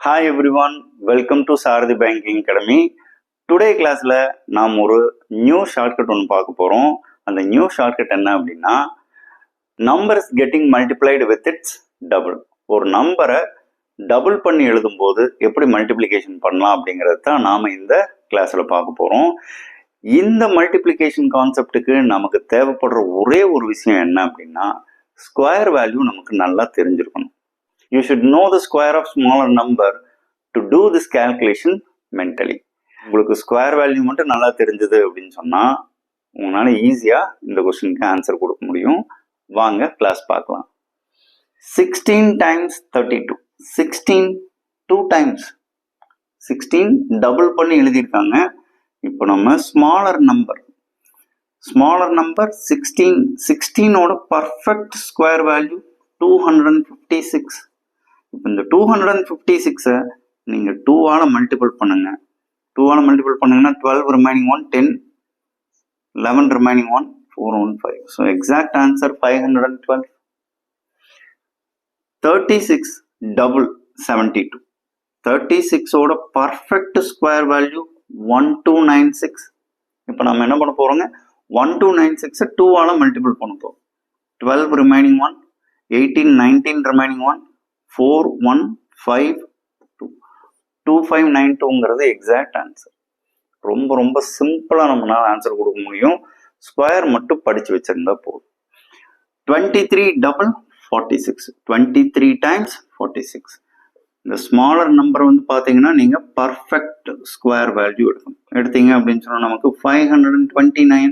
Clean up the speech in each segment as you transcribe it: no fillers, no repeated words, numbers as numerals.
Hi everyone, welcome to Sarthi Banking Academy. Today classல நாம் ஒரு new shortcut ஒன்று பார்க்க போகிறோம். அந்த நியூ ஷார்ட்கட் என்ன அப்படின்னா numbers getting multiplied with its double. ஒரு நம்பரை டபுள் பண்ணி எழுதும்போது எப்படி மல்டிப்ளிகேஷன் பண்ணலாம் அப்படிங்கிறது தான் நாம் இந்த கிளாஸில் பார்க்க போகிறோம். இந்த மல்டிப்ளிகேஷன் கான்செப்டுக்கு நமக்கு தேவைப்படுற ஒரே ஒரு விஷயம் என்ன அப்படின்னா ஸ்கொயர் வேல்யூ நமக்கு நல்லா தெரிஞ்சிருக்கணும். You should know the square of smaller number to do this calculation mentally. உங்களுக்கு ஸ்கொயர் வேல்யூ மட்டும் நல்லா தெரிஞ்சது அப்படின்னு சொன்னால் உங்களால் ஈஸியாக இந்த கொஸ்டினுக்கு ஆன்சர் கொடுக்க முடியும். வாங்க கிளாஸ் பார்க்கலாம். 16 times 32. 16 2 times. 16 டபுள் பண்ணி எழுதியிருக்காங்க. இப்போ நம்ம ஸ்மாலர் நம்பர் 16ஓட பர்ஃபெக்ட் ஸ்கொயர் வேல்யூ 256. இப்போ இந்த 256-ஐ நீங்கள் 2ஆல் மல்டிபிள் பண்ணுங்க. 2ஆல் மல்டிபிள் பண்ணுங்கன்னா 12 remaining 1 10, 11 remaining 1 415. So exact answer 512. 36 double 72. 36ஓட பர்ஃபெக்ட் ஸ்கொயர் வேல்யூ 1296. இப்போ நம்ம என்ன பண்ண போகிறோங்க, 1296-ஐ 2ஆல் மல்டிபிள் பண்ண போகிறோம். 12 ரிமைனிங் 1 18 19 ரிமைனிங் 1 4152. 2592ங்கிறது எக்ஸாக்ட் ஆன்சர். ரொம்ப சிம்பிளாக நம்மளால ஆன்சர் கொடுக்க முடியும். ஸ்கொயர் மட்டும் படித்து வச்சிருந்தா போதும். 23 டபுள் 46. 23 டைம்ஸ் 46. இந்த ஸ்மாலர் நம்பர் வந்து பார்த்தீங்கன்னா நீங்கள் பர்ஃபெக்ட் ஸ்கொயர் வேல்யூ எடுத்தீங்க அப்படின்னு சொன்னால் நமக்கு 529.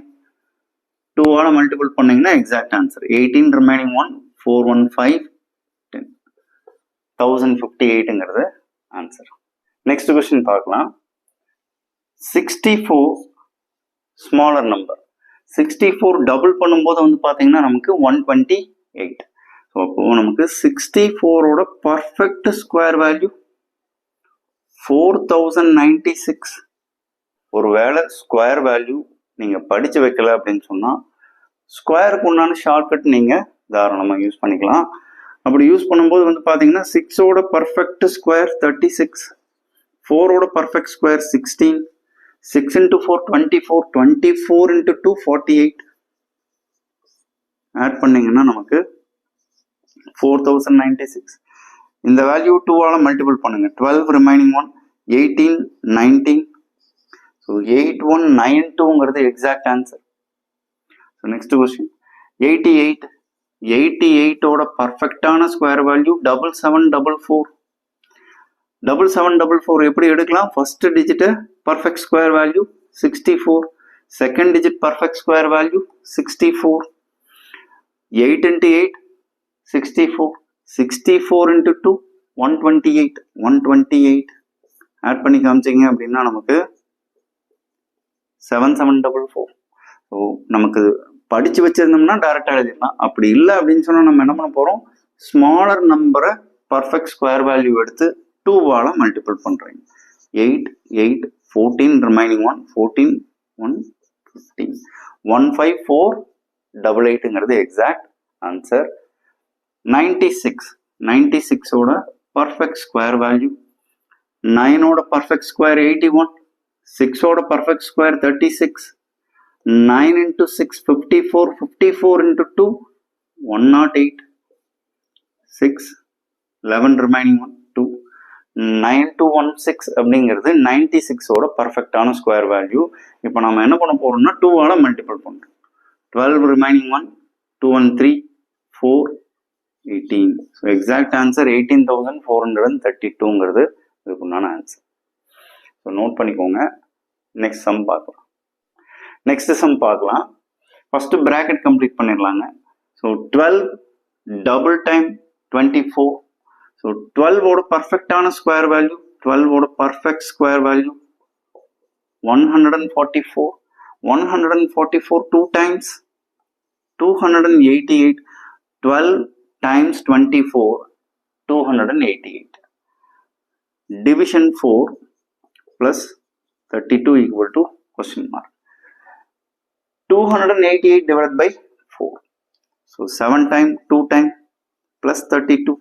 2ஆல் மல்டிபிள் பண்ணீங்கன்னா எக்ஸாக்ட் ஆன்சர். 18 ரிமைனிங் 1 415 10. 1058ங்கிறது ஆன்சர். நெக்ஸ்ட் கொஸ்டின் பார்க்கலாம். 64 ஸ்மாலர் நம்பர். 64 டபுள் பண்ணும்போது வந்து பார்த்தீங்கன்னா நமக்கு 128. ஸோ அப்போ நமக்கு 64ஓட பர்ஃபெக்ட் ஸ்கொயர் வேல்யூ 4096. ஒருவேளை ஸ்கொயர் வேல்யூ நீங்கள் படித்து வைக்கல அப்படின்னு சொன்னால் ஸ்கொயருக்கு உண்டான ஷார்ட்கட் நீங்கள் தாராளமாக யூஸ் பண்ணிக்கலாம். அப்படி யூஸ் பண்ணும்போது வந்து பார்த்தீங்கன்னா 6ஓட பர்ஃபெக்ட் ஸ்கொயர் 36, 4ஓட perfect square 16, 6 into 4 24, 24 into 2 48. Add பண்ணிங்கன்னா நமக்கு 4096. இந்த வேல்யூ 2ஆல் மல்டிபிள் பண்ணுங்க. 12 ரிமைனிங் 1 18 19. ஸோ 8192ங்கிறது exact answer. So next question 88. 88ஓட பர்ஃபெக்டான ஸ்கொயர் வேல்யூ 7744. 7744 எப்படி எடுக்கலாம்? First digit perfect square value 64, second digit perfect square value 64. 8 into 8 64, 64 into 2 128. 128 add பண்ணி காமிச்சிங்க அப்படின்னா நமக்கு 7744. ஸோ நமக்கு படித்து வச்சிருந்தோம்னா டைரெக்டாக எழுதிடலாம். அப்படி இல்லை அப்படின்னு சொன்னால் நம்ம என்ன பண்ண போகிறோம், ஸ்மாலர் நம்பரை பர்ஃபெக்ட் ஸ்கொயர் வேல்யூ எடுத்து 2ஆல் மல்டிபிள் பண்ணுறீங்க. 8 8 14 ரிமைனிங் 1 14 1 15. 15488ங்கிறது எக்ஸாக்ட் ஆன்சர். 96. 96ஓட பர்ஃபெக்ட் ஸ்கொயர் வேல்யூ 9ஓட பர்ஃபெக்ட் ஸ்கொயர் 81, 6ஓட perfect square 36, 9 into 6 54, 54 into 2 108, 6 11 remaining 1 2 9216 அப்படிங்கிறது 96ஓட பர்ஃபெக்டான ஸ்கொயர் வேல்யூ. இப்போ நம்ம என்ன பண்ண போறோம்னா 2ஆல் மல்டிபிள் பண்ணுறோம். 12 ரிமைனிங் 1 213 4 18. ஸோ எக்ஸாக்ட் ஆன்சர் 18432ங்கிறது இதுக்கு உண்டான ஆன்சர். ஸோ நோட் பண்ணிக்கோங்க. நெக்ஸ்ட் சம் பார்க்கலாம். நெக்ஸ்ட் சம் பார்க்கலாம். ஃபர்ஸ்ட் பிராக்கெட் கம்ப்ளீட் பண்ணிடலாங்க. So 12 double time 24. ஸோ 12ஓட பர்ஃபெக்டான ஸ்கொயர் வேல்யூ 12ஓட perfect square value 144. 144 2 times 288. 12 times 24 288. Division 4 plus 32 equal to question mark. 288 divided by 4. So 7 times 2 times plus 32.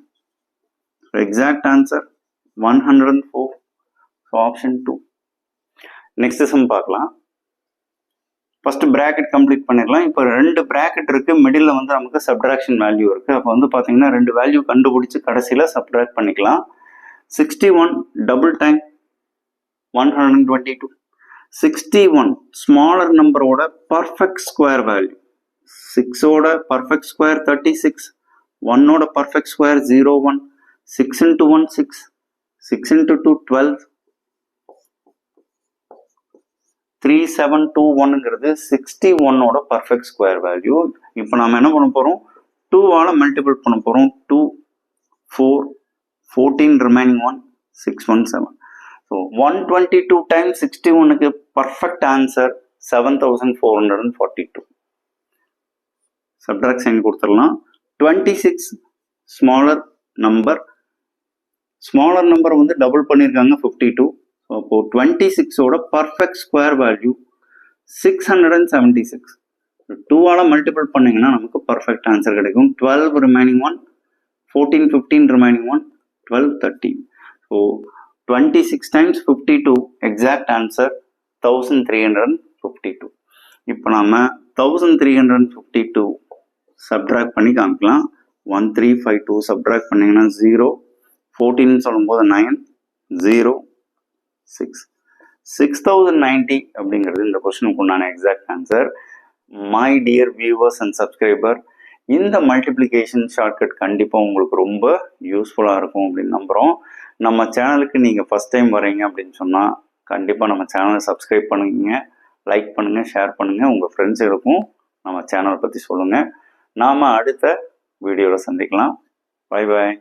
So exact answer 104. So option 2. Next sum பார்க்கலாம். First bracket complete பண்ணிடலாம். இப்போ 2 bracket இருக்கு, middle வந்து நமக்கு subtraction value இருக்கு. அப்போ வந்து பார்த்தீங்கன்னா 2 வேல்யூ கண்டுபிடிச்சு கடைசியில் சப்ட்ராக்ட் பண்ணிக்கலாம். 61 டபுள் டைம் 122. 61 ஸ்மாலர் நம்பரோட பர்ஃபெக்ட் ஸ்கொயர் வேல்யூ. 6ஓட பர்ஃபெக்ட் ஸ்கொயர் 36, 1ஓட பர்ஃபெக்ட் ஸ்கொயர் 01, 6 into 1 6, 6 into 2 12, 3721ங்கிறது 61ஓட பர்ஃபெக்ட் ஸ்கொயர் வேல்யூ. இப்போ நாம என்ன பண்ண போறோம், 2ஆல மல்டிபிள் பண்ண போறோம். 2 4 14 ரிமைனிங் 1 617. ஸோ 122 டைம்ஸ் 61க்கு பர்ஃபெக்ட் ஆன்சர் 7442. சப்ட்ராக்ட் சைன் கொடுத்துடலாம். 26 ஸ்மாலர் நம்பர் வந்து டபுள் பண்ணியிருக்காங்க 52. அப்போ 26ஓட பர்ஃபெக்ட் ஸ்கொயர் வேல்யூ 676. 2ஆல மல்டிபிள் பண்ணீங்கன்னா நமக்கு பர்ஃபெக்ட் ஆன்சர் கிடைக்கும். 12 remaining 1 14 15 remaining 1 12 13. So 26 times 52 exact answer 1352. இப்போ நாம 1352 சப்ட்ராக்ட் பண்ணி காமிக்கலாம். 1352 சப்ட்ராக்ட் பண்ணீங்கன்னா 0, 14 சொல்லும்போது 9, 0 6. 6090 அப்படிங்கிறது இந்த கொஸ்டினுக்கு உண்டான exact answer. My dear viewers and subscriber, இந்த மல்டிப்ளிகேஷன் ஷார்ட்கட் கண்டிப்பாக உங்களுக்கு ரொம்ப யூஸ்ஃபுல்லாக இருக்கும் அப்படின்னு நம்புகிறோம். நம்ம சேனலுக்கு நீங்கள் ஃபஸ்ட் டைம் வரீங்க அப்படின்னு சொன்னால் கண்டிப்பாக நம்ம சேனலை சப்ஸ்கிரைப் பண்ணுங்க, லைக் பண்ணுங்கள், ஷேர் பண்ணுங்கள், உங்கள் ஃப்ரெண்ட்ஸுகளுக்கும் நம்ம சேனலை பற்றி சொல்லுங்கள். நாம் அடுத்த வீடியோவில் சந்திக்கலாம். Bye bye.